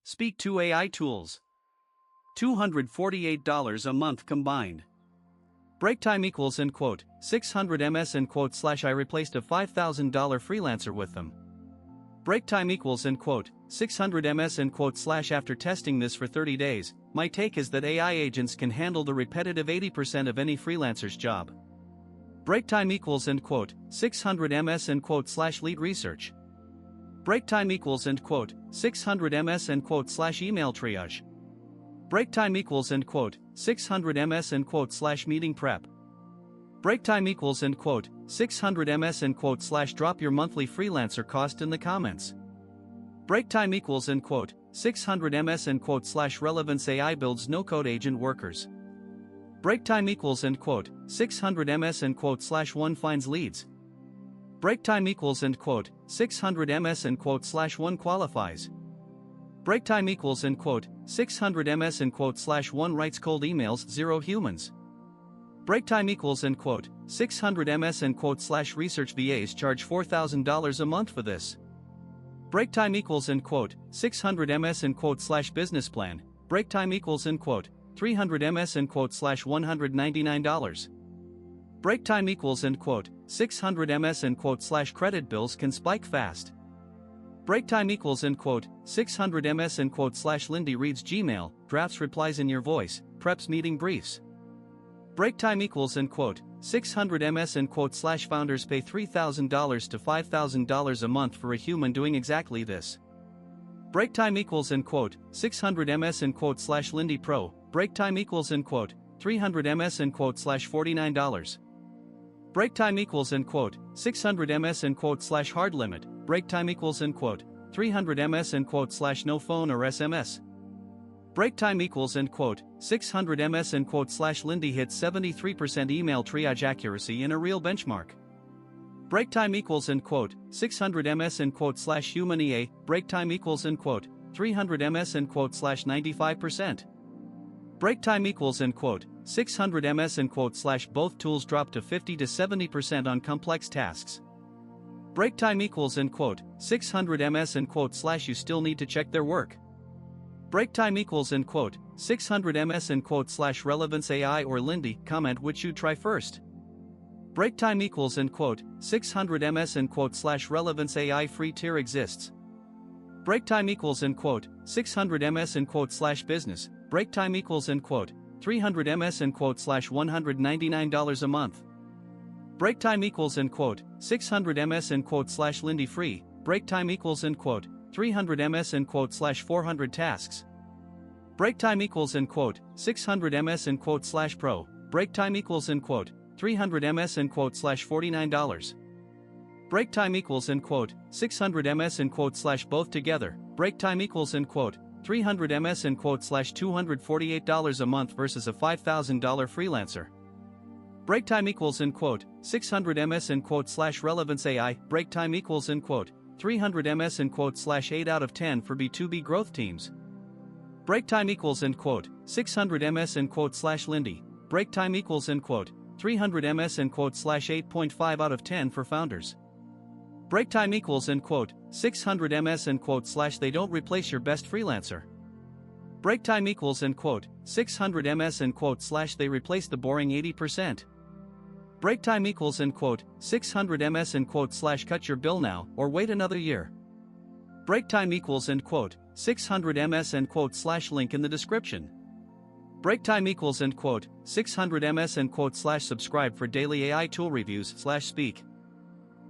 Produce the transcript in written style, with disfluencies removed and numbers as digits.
Speak to AI tools. $248 a month combined. Break time equals end quote, 600 ms end quote / I replaced a $5,000 freelancer with them. Break time equals end quote, 600 ms end quote / after testing this for 30 days, my take is that AI agents can handle the repetitive 80% of any freelancer's job. Break time equals end quote, 600 ms end quote / lead research. Break time equals end quote, 600 ms end quote / email triage. Break time equals end quote, 600 ms end quote / meeting prep. Break time equals end quote, 600 ms end quote / drop your monthly freelancer cost in the comments. Break time equals end quote, 600 ms end quote / Relevance AI builds no-code agent workers. Break time equals end quote, 600 ms end quote / one finds leads. Break time equals end quote, 600 ms end quote / one qualifies. Break time equals end quote, 600 ms end quote / one writes cold emails, 0 humans. Break time equals end quote, 600 ms end quote / research VAs charge $4,000 a month for this. Break time equals end quote, 600 ms end quote / business plan. Break time equals end quote, 300 ms end quote / $199. Break time equals end quote, 600 ms end quote / credit bills can spike fast. Break time equals end quote, 600 ms end quote / Lindy reads Gmail, drafts replies in your voice, preps meeting briefs. Break time equals end quote, 600 ms end quote / founders pay $3,000 to $5,000 a month for a human doing exactly this. Break time equals end quote, 600 ms end quote / Lindy Pro. Break time equals end quote, 300 ms end quote / $49. Break time equals end quote, 600 ms end quote / hard limit. Break time equals end quote, 300 ms end quote / no phone or SMS. Break time equals end quote, 600 ms end quote / Lindy hits 73% email triage accuracy in a real benchmark. Break time equals end quote, 600 ms end quote / human EA. Break time equals end quote, 300 ms end quote / 95%. Break time equals end quote, 600 ms end quote / both tools drop to 50 to 70% on complex tasks. Break time equals end quote, 600 ms end quote / you still need to check their work. Break time equals end quote, 600 ms end quote / Relevance AI or Lindy, comment which you'd try first. Break time equals end quote, 600 ms end quote / Relevance AI free tier exists. Break time equals end quote, 600 ms end quote / business. Break time equals end quote, 300 ms end quote / $199 a month. Break time equals end quote, 600 ms end quote / Lindy free. Break time equals end quote, 300 ms end quote / 400 tasks. Break time equals end quote, 600 ms end quote / pro. Break time equals end quote, 300 ms end quote / $49. Break time equals end quote, 600 ms end quote / both together. Break time equals end quote, 300 ms end quote / $248 a month versus a $5,000 freelancer. Break time equals end quote, 600 ms end quote / Relevance AI. Break time equals end quote, 300 ms end quote / 8 out of 10 for B2B growth teams. Break time equals end quote, 600 ms end quote / Lindy. Break time equals end quote, 300 ms end quote / 8.5 out of 10 for founders. Break time equals end quote, 600 ms end quote / they don't replace your best freelancer. Break time equals end quote, 600 ms end quote / they replace the boring 80%. Break time equals end quote, 600 ms end quote / cut your bill now or wait another year. Break time equals end quote, 600 ms end quote / link in the description. Break time equals end quote, 600 ms end quote / subscribe for daily AI tool reviews / speak.